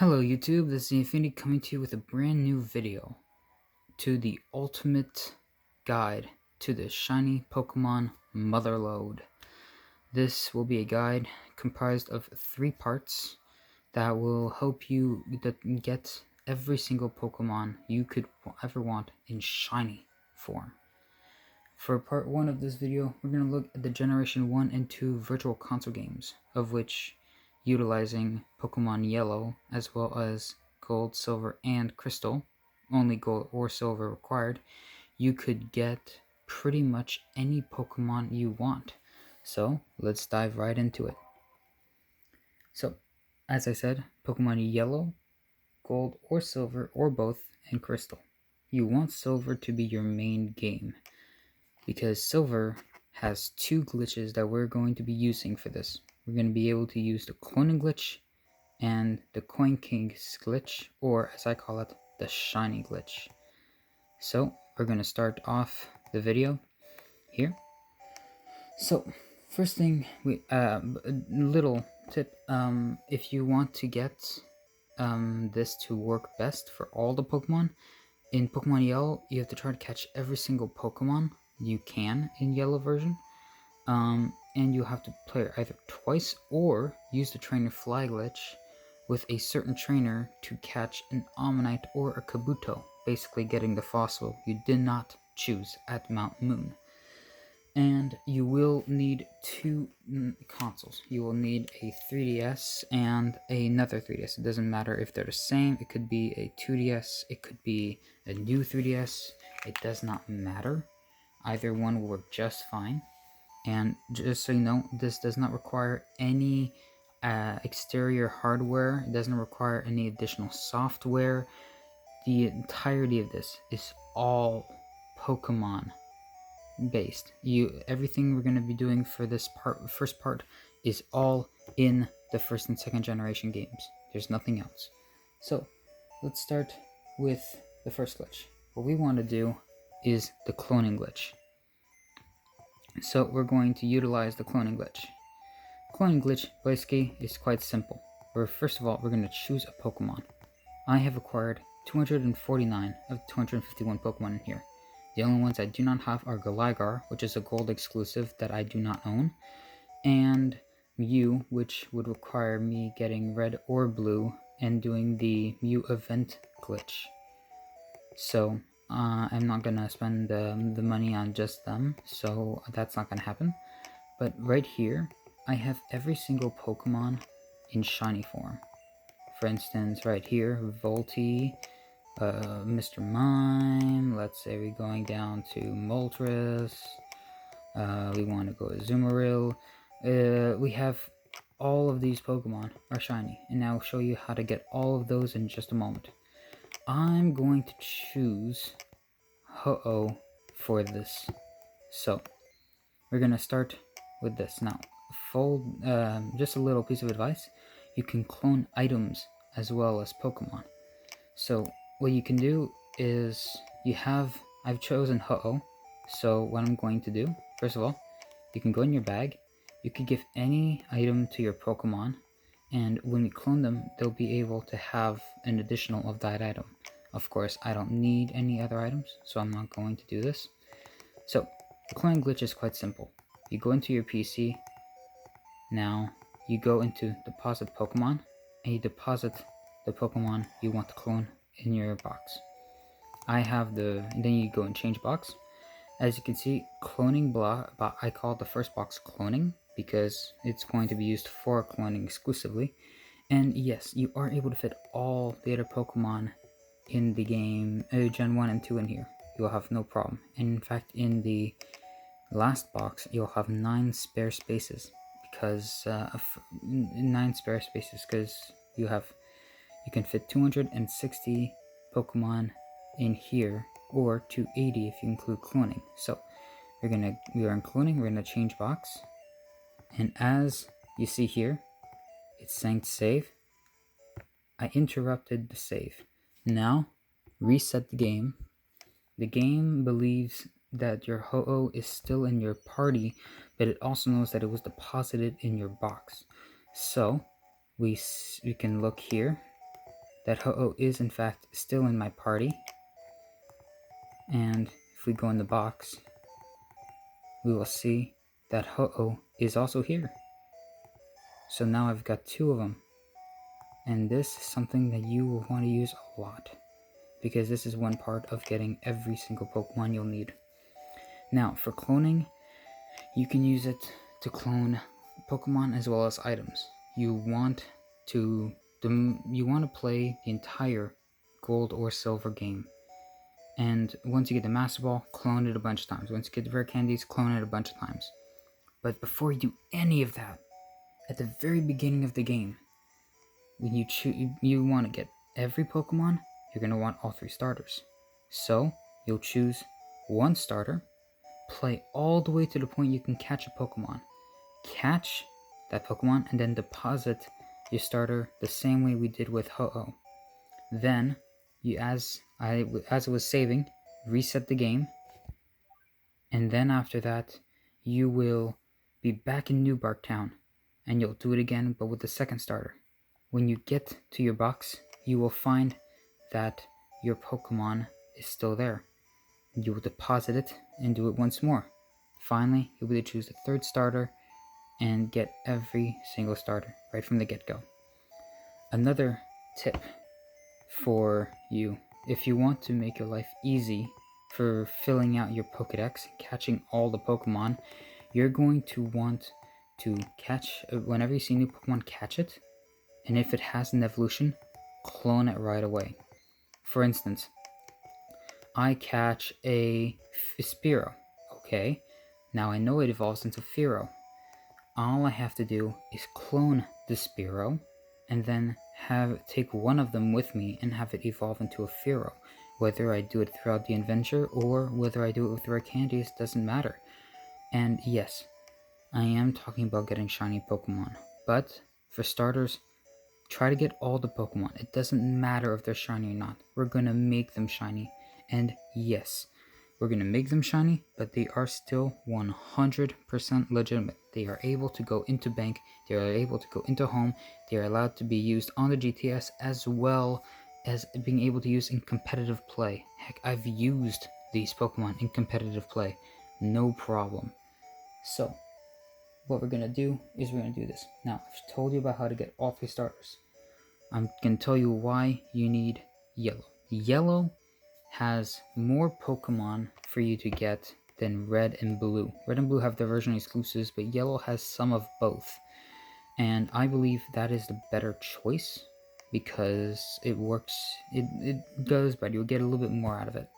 Hello YouTube, this is the Infinity coming to you with a brand new video to the ultimate guide to the Shiny Pokemon Motherlode. This will be a guide comprised of 3 parts that will help you get every single Pokemon you could ever want in Shiny form. For part 1 of this video, we're going to look at the Generation 1 and 2 Virtual Console games, of which utilizing Pokemon Yellow as well as Gold, Silver, and Crystal, only Gold or Silver required, you could get pretty much any Pokemon you want. So let's dive right into it. So, as I said, Pokemon Yellow, Gold, or Silver, or both, and Crystal. You want Silver to be your main game, because Silver has 2 glitches that we're going to be using for this. We're going to be able to use the cloning glitch and the Coin King's glitch, or as I call it, the Shiny glitch. So we're going to start off the video here. So first thing, little tip, if you want to get this to work best for all the Pokemon, in Pokemon Yellow, you have to try to catch every single Pokemon you can in Yellow version, and you have to play it either twice or use the trainer fly glitch with a certain trainer to catch an Omanyte or a Kabuto, basically getting the fossil you did not choose at Mount Moon. And you will need 2 consoles. You will need a 3DS and another 3DS. It doesn't matter if they're the same. It could be a 2DS. It could be a new 3DS. It does not matter. Either one will work just fine. And just so you know, this does not require any exterior hardware. It doesn't require any additional software. The entirety of this is all Pokemon based. Everything we're going to be doing for this first part is all in the 1st and 2nd generation games. There's nothing else. So let's start with the first glitch. What we want to do is the cloning glitch. So we're going to utilize the cloning glitch. Cloning glitch basically is quite simple. First of all, we're going to choose a Pokemon. I have acquired 249 of 251 Pokemon in here. The only ones I do not have are Galigar, which is a gold exclusive that I do not own, and Mew, which would require me getting red or blue and doing the Mew event glitch. So I'm not gonna spend the money on just them, so that's not gonna happen. But right here, I have every single Pokemon in Shiny form. For instance, right here, Volty, Mr. Mime, let's say we're going down to Moltres, we want to go to Azumarill. We have all of these Pokemon are shiny, and I'll show you how to get all of those in just a moment. I'm going to choose Ho-Oh for this. So, we're going to start with this. Now, just a little piece of advice. You can clone items as well as Pokemon. So, what you can do is, I've chosen Ho-Oh. So, what I'm going to do, first of all, you can go in your bag. You can give any item to your Pokemon, and when we clone them, they'll be able to have an additional of that item. Of course, I don't need any other items, so I'm not going to do this. So, the cloning glitch is quite simple. You go into your PC, now you go into deposit Pokemon, and you deposit the Pokemon you want to clone in your box. Then you go and change box. As you can see, cloning block, I call the first box cloning because it's going to be used for cloning exclusively. And yes, you are able to fit all the other Pokemon in the game, Gen 1 and 2 in here. You'll have no problem. And in fact, in the last box, you'll have 9 spare spaces because you can fit 260 Pokemon in here, or 280 if you include cloning. So we are in cloning. We're gonna change box, and as you see here, it's saying to save. I interrupted the save. Now reset the game. The game believes that your Ho-Oh is still in your party, but it also knows that it was deposited in your box. So we can look here. that Ho-Oh is in fact still in my party. And if we go in the box, we will see that Ho-Oh is also here. So now I've got 2 of them. And this is something that you will want to use a lot, because this is one part of getting every single Pokemon you'll need. Now, for cloning, you can use it to clone Pokemon as well as items. You want to play the entire gold or silver game. And once you get the Master Ball, clone it a bunch of times. Once you get the rare candies, clone it a bunch of times. But before you do any of that, at the very beginning of the game, when you want to get every Pokemon, you're going to want all 3 starters. So, you'll choose 1 starter, play all the way to the point you can catch a Pokemon. Catch that Pokemon and then deposit your starter the same way we did with Ho-Oh. Then, as it was saving, reset the game, and then after that, you will be back in New Bark Town, and you'll do it again, but with the second starter. When you get to your box, you will find that your Pokemon is still there. You will deposit it and do it once more. Finally, you'll be able to choose the 3rd starter and get every single starter right from the get-go. Another tip for you, if you want to make your life easy for filling out your Pokedex and catching all the Pokemon, you're going to want to catch, whenever you see a new Pokemon, catch it, and if it has an evolution, clone it right away. For instance, I catch a Spearow. Okay, now I know it evolves into Fearow. All I have to do is clone the Spearow, and then take one of them with me and have it evolve into a Fearow. Whether I do it throughout the adventure or whether I do it with rare candies doesn't matter. And yes, I am talking about getting shiny Pokemon, but for starters, try to get all the Pokemon. It doesn't matter if they're shiny or not. We're gonna make them shiny. And yes, we're gonna make them shiny, but they are still 100% legitimate. They are able to go into bank, they are able to go into home, they are allowed to be used on the GTS as well as being able to use in competitive play. Heck, I've used these Pokemon in competitive play, no problem. So, what we're gonna do is we're gonna do this. Now, I've told you about how to get all 3 starters. I'm gonna tell you why you need Yellow. Yellow has more Pokemon for you to get than Red and Blue. Red and Blue have their version exclusives, but Yellow has some of both. And I believe that is the better choice because it works, it goes better, you'll get a little bit more out of it.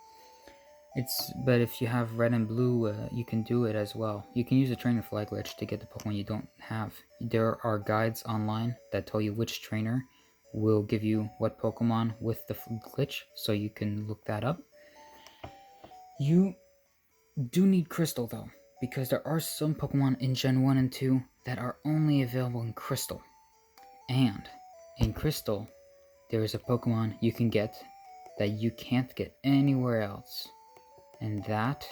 But if you have Red and Blue, you can do it as well. You can use a trainer flag glitch to get the Pokemon you don't have. There are guides online that tell you which trainer will give you what Pokemon with the glitch, so you can look that up. You do need Crystal though, because there are some Pokemon in Gen 1 and 2 that are only available in Crystal. And in Crystal, there is a Pokemon you can get that you can't get anywhere else. And that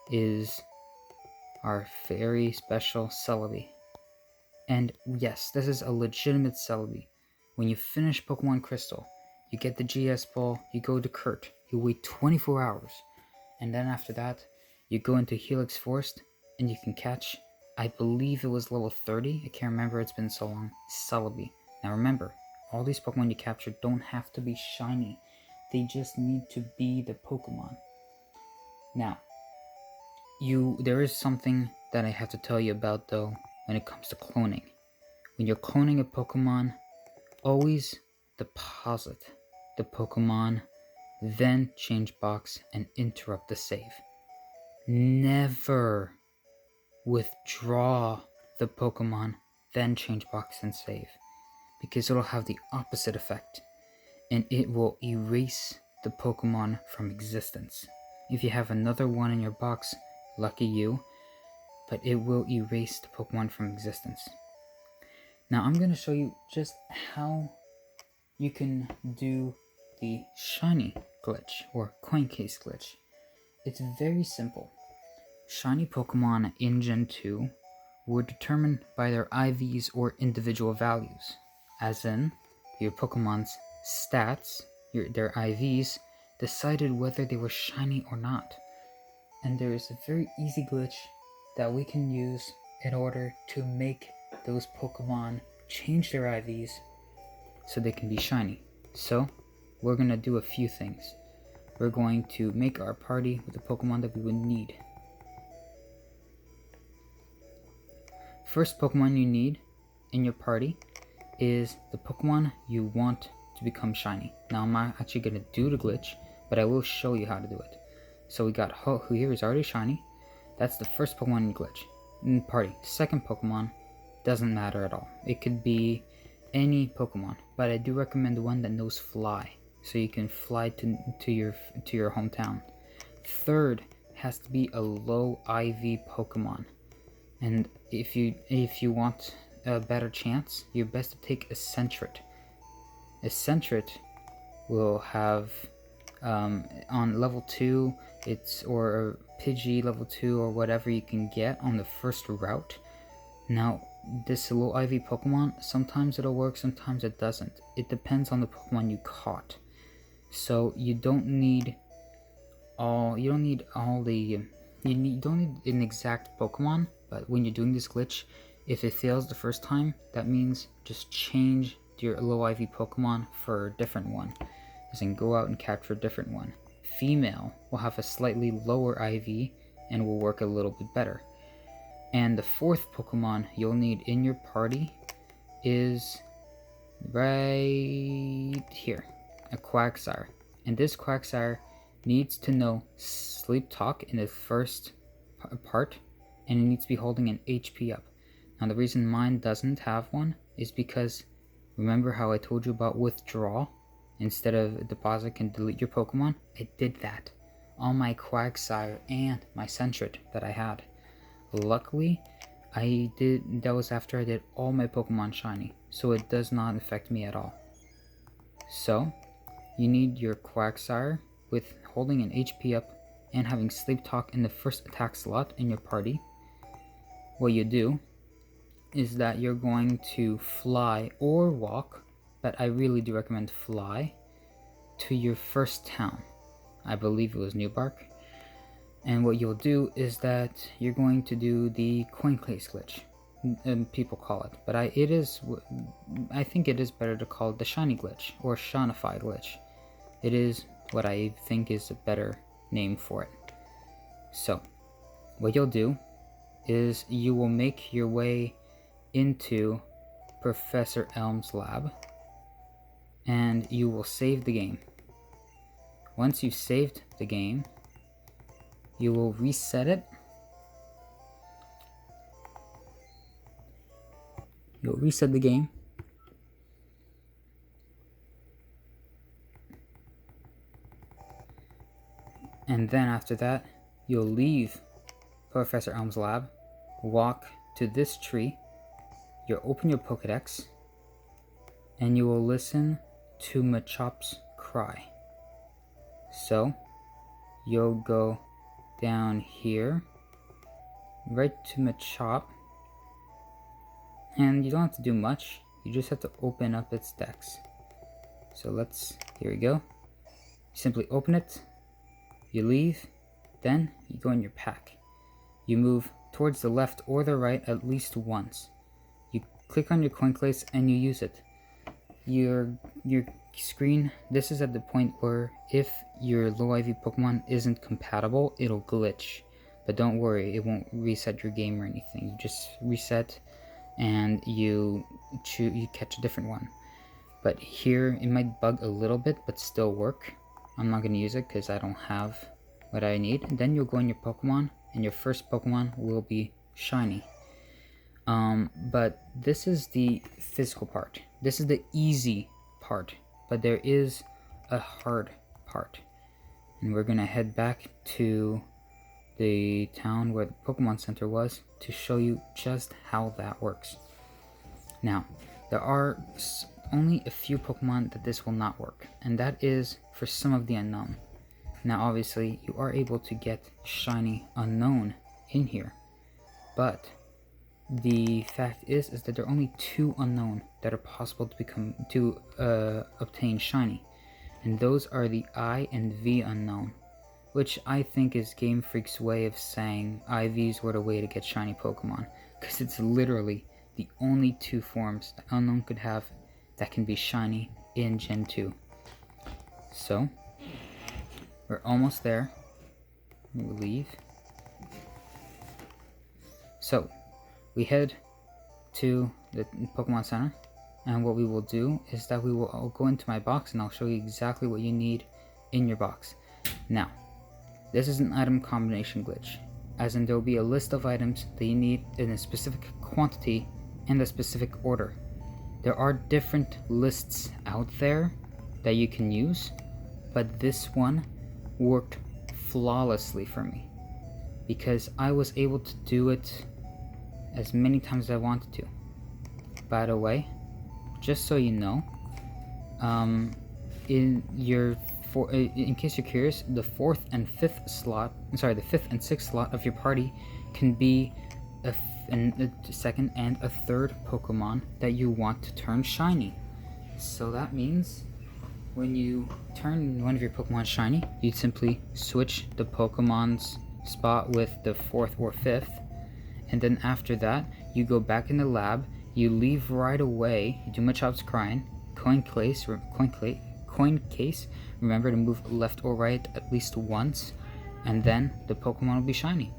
is our very special Celebi. And yes, this is a legitimate Celebi. When you finish Pokemon Crystal, you get the GS Ball, you go to Kurt, you wait 24 hours, and then after that, you go into Helix Forest, and you can catch, I believe it was level 30, I can't remember, it's been so long, Celebi. Now remember, all these Pokemon you capture don't have to be shiny, they just need to be the Pokemon. Now, there is something that I have to tell you about though, when it comes to cloning. When you're cloning a Pokemon, always deposit the Pokemon, then change box and interrupt the save. Never withdraw the Pokemon, then change box and save, because it'll have the opposite effect, and it will erase the Pokemon from existence. If you have another one in your box, lucky you, but it will erase the Pokemon from existence. Now I'm going to show you just how you can do the shiny glitch or coin case glitch. It's very simple. Shiny Pokemon in Gen 2 were determined by their IVs or individual values, as in your Pokemon's stats, their IVs, decided whether they were shiny or not. And there is a very easy glitch that we can use in order to make those Pokemon change their IVs so they can be shiny. So we're going to do a few things. We're going to make our party with the Pokemon that we would need. First Pokemon you need in your party is the Pokemon you want to become shiny. Now I'm not actually going to do the glitch, but I will show you how to do it. So we got Ho, who here is already shiny. That's the first Pokemon in the glitch. In the party. Second Pokemon doesn't matter at all. It could be any Pokemon, but I do recommend one that knows Fly, so you can fly to your hometown. Third has to be a low IV Pokemon, and if you want a better chance, you're best to take a Sentret. A Sentret will have on level 2, or Pidgey level 2 or whatever you can get on the first route. Now this low IV Pokemon, sometimes it'll work, sometimes it doesn't. It depends on the Pokemon you caught. So you don't need an exact Pokemon, but when you're doing this glitch, if it fails the first time, that means just change your low IV Pokemon for a different one. As in, go out and capture a different one. Female will have a slightly lower IV and will work a little bit better. And the fourth Pokemon you'll need in your party is right here, a Quagsire. And this Quagsire needs to know Sleep Talk in the first part, and it needs to be holding an HP up. Now the reason mine doesn't have one is because, remember how I told you about withdraw? Instead of deposit can delete your Pokemon? I did that on my Quagsire and my Sentret that I had. Luckily, that was after I did all my Pokemon shiny, so it does not affect me at all. So, you need your Quagsire with holding an HP up and having Sleep Talk in the first attack slot in your party. What you do is that you're going to fly or walk, but I really do recommend fly, to your first town. I believe it was Newbark. And what you'll do is that you're going to do the coin case glitch, people call it, but I think it is better to call it the shiny glitch or Shonify glitch. It is what I think is a better name for it. So what you'll do is you will make your way into Professor Elm's lab, and you will save the game. Once you've saved the game, you will reset it. You'll reset the game. And then after that, you'll leave Professor Elm's lab, walk to this tree, you'll open your Pokedex, and you will listen to Machop's cry. So, you'll go down here, right to Machop, and you don't have to do much, you just have to open up its dex. So here we go. You simply open it, you leave, then you go in your pack. You move towards the left or the right at least once. You click on your coin case and you use it. Your screen, this is at the point where if your low IV Pokemon isn't compatible, it'll glitch. But don't worry, it won't reset your game or anything. You just reset and you catch a different one. But here, it might bug a little bit, but still work. I'm not going to use it because I don't have what I need. And then you'll go in your Pokemon, and your first Pokemon will be shiny. But this is the physical part. This is the easy part. But there is a hard part. And we're going to head back to the town where the Pokemon Center was to show you just how that works. Now, there are only a few Pokemon that this will not work, and that is for some of the unknown. Now obviously you are able to get shiny unknown in here, but the fact is that there are only 2 unknown that are possible to obtain shiny, and those are the I and V unknown, which I think is Game Freak's way of saying IVs were the way to get shiny Pokemon, because it's literally the only 2 forms that unknown could have that can be shiny in Gen 2. So, we're almost there. We'll leave. So, we head to the Pokemon Center, and what we will do is that I'll go into my box and I'll show you exactly what you need in your box. Now, this is an item combination glitch, as in there will be a list of items that you need in a specific quantity and a specific order. There are different lists out there that you can use, but this one worked flawlessly for me because I was able to do it as many times as I wanted to. By the way, just so you know, in case you're curious, the 4th and 5th slot, the 5th and 6th slot of your party can be a second and a third Pokemon that you want to turn shiny. So that means when you turn one of your Pokemon shiny, you'd simply switch the Pokemon's spot with the 4th or 5th, and then after that, you go back in the lab, you leave right away, you do Machops crying, coin case, remember to move left or right at least once, and then the Pokemon will be shiny.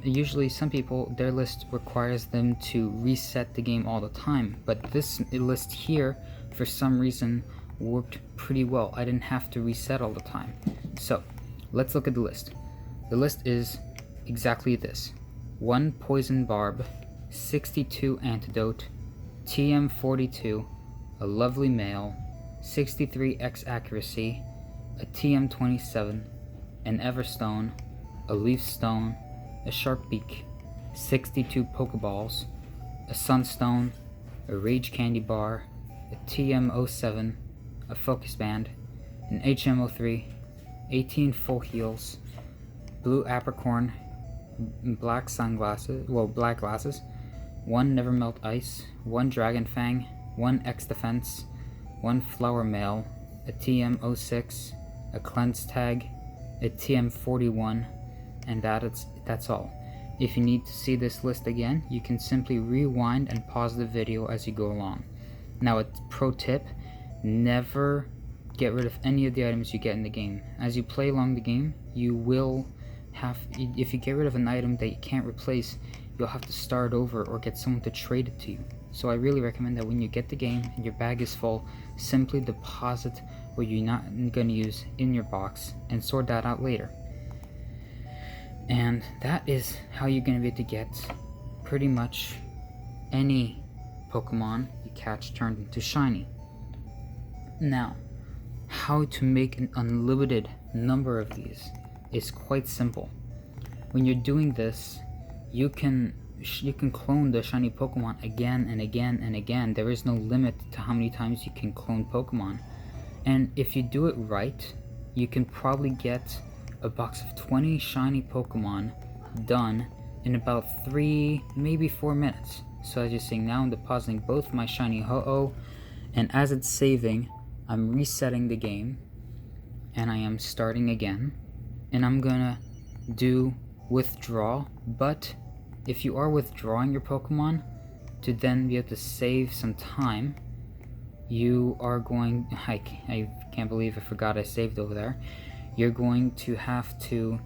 Usually some people, their list requires them to reset the game all the time, but this list here, for some reason, worked pretty well. I didn't have to reset all the time. So, let's look at the list. The list is exactly this: 1 Poison Barb, 62 Antidote, TM42, a Lovely Mail, 63 X Accuracy, a TM27, an Everstone, a Leaf Stone, a Sharp Beak, 62 Pokeballs, a Sunstone, a Rage Candy Bar, a TM07, a Focus Band, an HM03, 18 Full Heals, Blue Apricorn, black glasses, 1 Never Melt Ice, 1 Dragon Fang, 1 X Defense, 1 Flower Mail, a TM06, a Cleanse Tag, a TM41, and that's all. If you need to see this list again, you can simply rewind and pause the video as you go along. Now, a pro tip: never get rid of any of the items you get in the game. As you play along the game, you will if you get rid of an item that you can't replace, you'll have to start over or get someone to trade it to you. So I really recommend that when you get the game and your bag is full, simply deposit what you're not going to use in your box and sort that out later. And that is how you're going to be able to get pretty much any Pokemon you catch turned into shiny. Now, how to make an unlimited number of these is quite simple. When you're doing this, you can clone the shiny Pokemon again and again and again. There is no limit to how many times you can clone Pokemon. And if you do it right, you can probably get a box of 20 shiny Pokemon done in about 3, maybe 4 minutes. So as you're seeing now, I'm depositing both my shiny Ho-Oh, and as it's saving, I'm resetting the game, and I am starting again, and I'm gonna do withdraw. But if you are withdrawing your Pokemon to then be able to save some time, you are going, I can't believe I forgot I saved over there. You're going to have to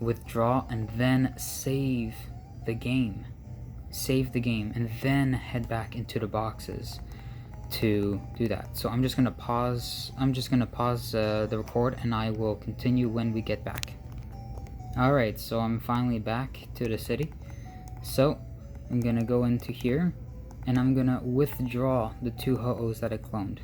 withdraw and then save the game, and then head back into the boxes to do that. So I'm just gonna pause the record, and I will continue when we get back. Alright, so I'm finally back to the city. So I'm gonna go into here, and I'm gonna withdraw the 2 Ho-Ohs that I cloned.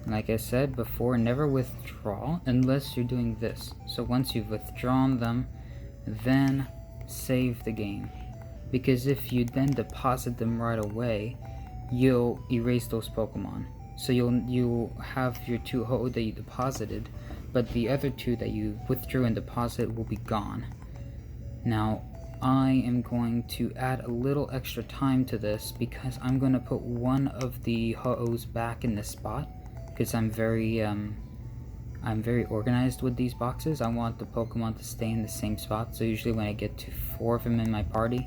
Like I said before, never withdraw unless you're doing this. So once you've withdrawn them, then save the game. Because if you then deposit them right away, you'll erase those Pokemon. So you'll have your 2 Ho-Oh that you deposited, but the other 2 that you withdrew and deposited will be gone. Now, I am going to add a little extra time to this because I'm going to put one of the Ho-Ohs back in this spot because I'm very organized with these boxes. I want the Pokemon to stay in the same spot, so usually when I get to 4 of them in my party,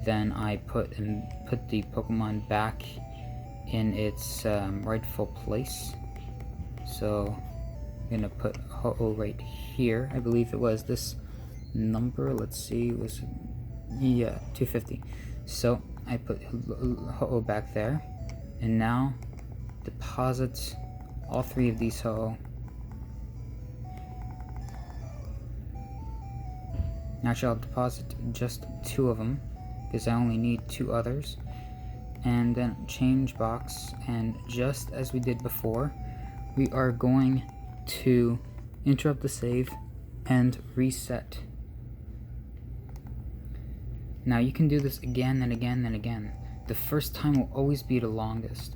then I put the Pokemon back in its rightful place. So I'm gonna put Ho-Oh right here. I believe it was this number, let's see, was, yeah, 250. So I put Ho-Oh back there, and now deposit all 3 of these Ho-Oh. Actually, I'll deposit just 2 of them because I only need 2 others, and then change box, and just as we did before, we are going to interrupt the save and reset. Now you can do this again and again and again. The first time will always be the longest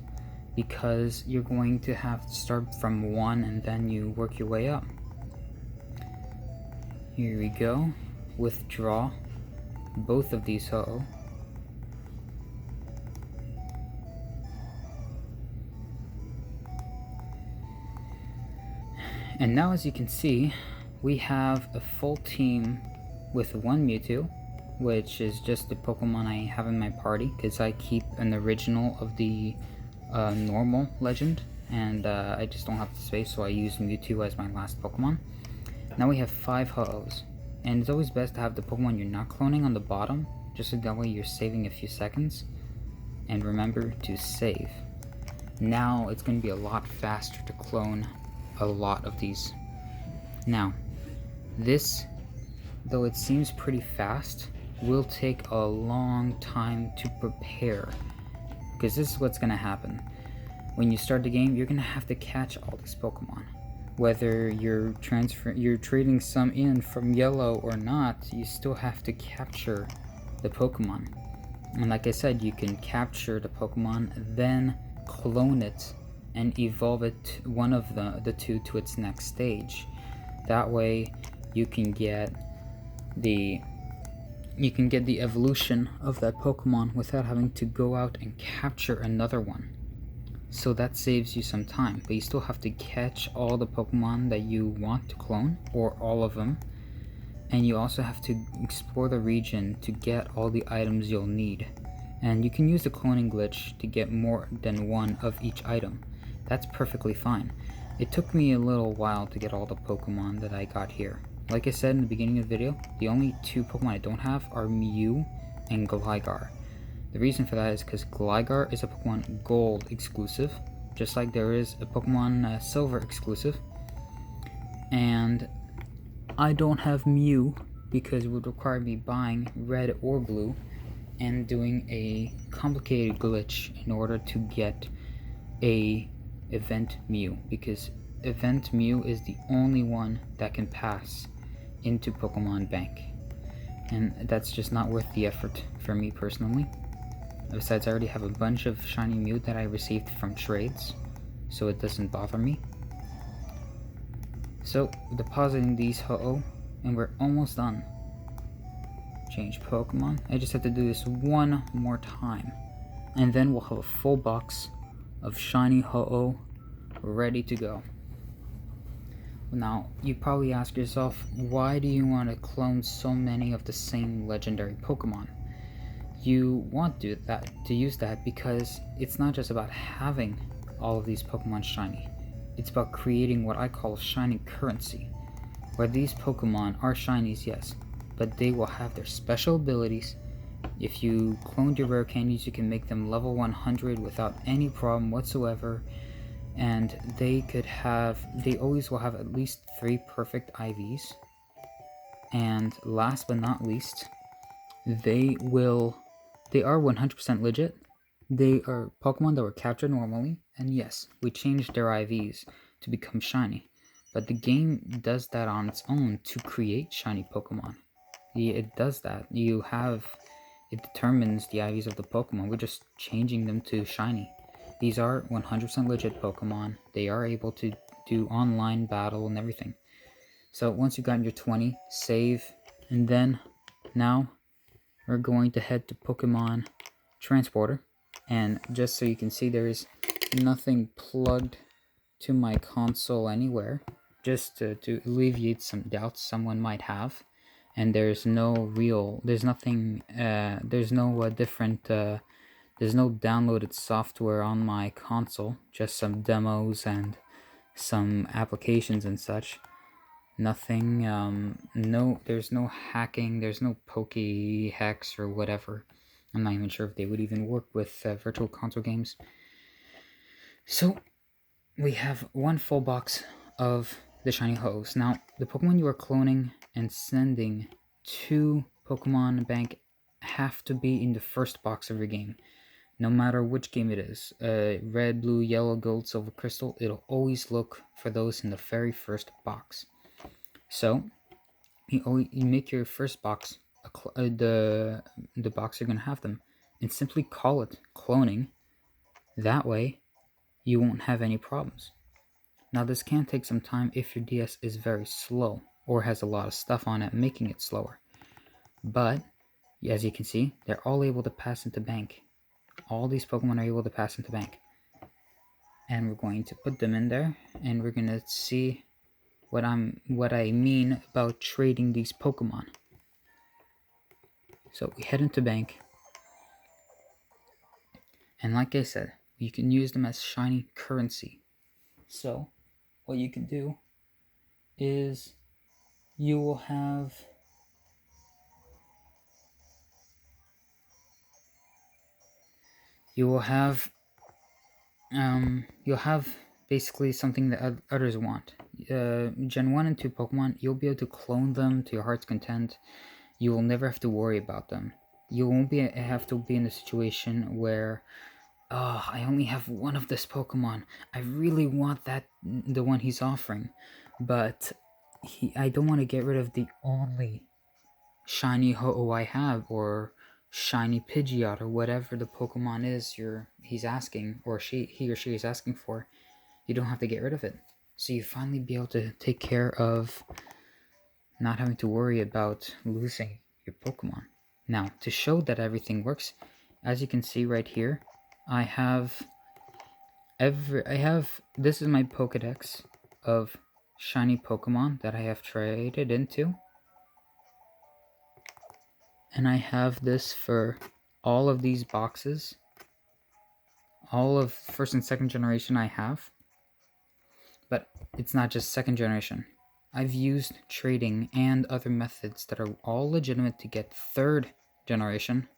because you're going to have to start from 1 and then you work your way up. Here we go. Withdraw both of these Ho-Oh. And now, as you can see, we have a full team with 1 Mewtwo, which is just the Pokemon I have in my party because I keep an original of the normal legend, and I just don't have the space, so I use Mewtwo as my last Pokemon. Now we have 5 Ho-Ohs, and it's always best to have the Pokemon you're not cloning on the bottom, just so that way you're saving a few seconds. And remember to save. Now it's going to be a lot faster to clone a lot of these. Now, this, though it seems pretty fast, will take a long time to prepare, because this is what's going to happen. When you start the game, you're going to have to catch all these Pokemon. Whether you're trading some in from yellow or not, you still have to capture the Pokemon. And like I said, you can capture the Pokemon, then clone it and evolve it, one of the 2, to its next stage. That way you can get the evolution of that Pokemon without having to go out and capture another one. So that saves you some time, but you still have to catch all the Pokemon that you want to clone, or all of them, and you also have to explore the region to get all the items you'll need. And you can use the cloning glitch to get more than 1 of each item. That's perfectly fine. It took me a little while to get all the Pokemon that I got here. Like I said in the beginning of the video, the only 2 Pokemon I don't have are Mew and Gligar. The reason for that is because Gligar is a Pokemon Gold exclusive, just like there is a Pokemon Silver exclusive. And I don't have Mew because it would require me buying Red or Blue and doing a complicated glitch in order to get a Event Mew, because Event Mew is the only one that can pass into Pokemon Bank, and that's just not worth the effort for me personally. Besides, I already have a bunch of Shiny Mew that I received from trades, so it doesn't bother me. So, depositing these Ho-Oh, and we're almost done. Change Pokemon. I just have to do this 1 more time, and then we'll have a full box of Shiny Ho-Oh ready to go. Now, you probably ask yourself, why do you want to clone so many of the same legendary Pokemon? You want to use that because it's not just about having all of these Pokemon shiny. It's about creating what I call shiny currency, where these Pokemon are shinies, yes, but they will have their special abilities. If you cloned your rare candies, you can make them level 100 without any problem whatsoever, and they always will have at least 3 perfect IVs. And last but not least, they are 100% legit. They are Pokemon that were captured normally, and yes, we changed their IVs to become shiny, but the game does that on its own to create shiny Pokemon. It does that. It determines the IVs of the Pokemon. We're just changing them to shiny. These are 100% legit Pokemon. They are able to do online battle and everything. So once you've gotten your 20, save, and then Now we're going to head to Pokemon Transporter, and just so you can see, there is nothing plugged to my console anywhere, just to alleviate some doubts someone might have. And there's no downloaded software on my console, just some demos and some applications and such. Nothing, there's no hacking, there's no Poke hacks or whatever. I'm not even sure if they would even work with virtual console games. So, we have one full box of the Shiny Ho-Ohs. Now, the Pokemon you are cloning and sending to Pokemon Bank have to be in the first box of your game. No matter which game it is, red, blue, yellow, gold, silver, crystal, it'll always look for those in the very first box. So, you make your first box the box you're going to have them, and simply call it cloning. That way, you won't have any problems. Now, this can take some time if your DS is very slow or has a lot of stuff on it making it slower. But, as you can see, they're all able to pass into bank. All these Pokemon are able to pass into bank. And we're going to put them in there, and we're going to see what I mean about trading these Pokemon. So we head into bank, and like I said, you can use them as shiny currency. So what you can do is you'll have basically something that others want. Gen 1 and 2 Pokemon, you'll be able to clone them to your heart's content. You will never have to worry about them. You won't have to be in a situation where, oh, I only have one of this Pokemon. I really want the one he's offering, but I don't want to get rid of the only shiny Ho-Oh I have, or shiny Pidgeot, or whatever the Pokemon is he's asking, or he or she is asking for. You don't have to get rid of it. So you finally be able to take care of not having to worry about losing your Pokemon. Now, to show that everything works, as you can see right here, this is my Pokedex of shiny Pokemon that I have traded into. And I have this for all of these boxes. All of first and second generation I have. But it's not just second generation. I've used trading and other methods that are all legitimate to get third generation.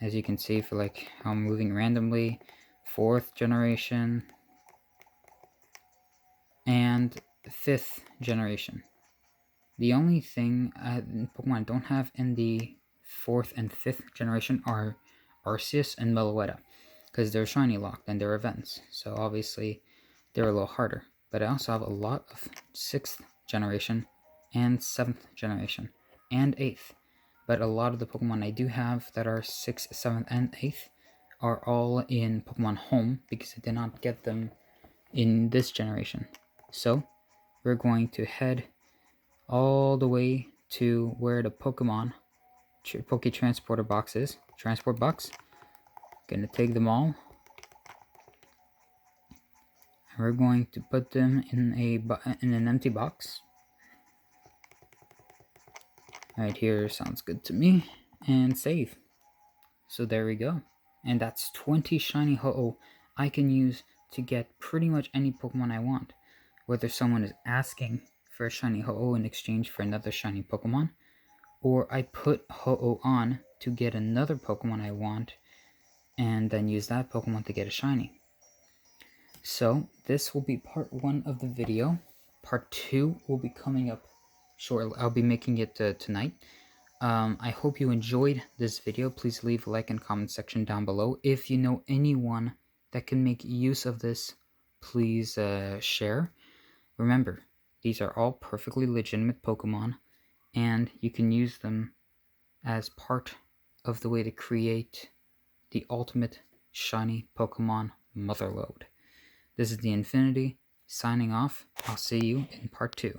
As you can see, for like how I'm moving randomly, fourth generation, and fifth generation. The only thing Pokemon don't have in the fourth and fifth generation are Arceus and Meloetta, because they're shiny locked and they're events, so obviously they're a little harder. But I also have a lot of 6th generation and 7th generation and 8th. But a lot of the Pokemon I do have that are 6th, 7th, and 8th are all in Pokemon Home, because I did not get them in this generation. So we're going to head all the way to where the Pokemon Poke Transporter box is. Transport box. Gonna take them all. We're going to put them in an empty box. Right here sounds good to me. And save. So there we go. And that's 20 shiny Ho-Oh I can use to get pretty much any Pokemon I want. Whether someone is asking for a shiny Ho-Oh in exchange for another shiny Pokemon, or I put Ho-Oh on to get another Pokemon I want, and then use that Pokemon to get a shiny. So this will be part 1 of the video. Part 2 will be coming up shortly. I'll be making it tonight. I hope you enjoyed this video. Please leave a like and comment section down below. If you know anyone that can make use of this, please share. Remember, these are all perfectly legitimate Pokemon, and you can use them as part of the way to create the ultimate shiny Pokemon Motherlode. This is the Infinity, signing off. I'll see you in part 2.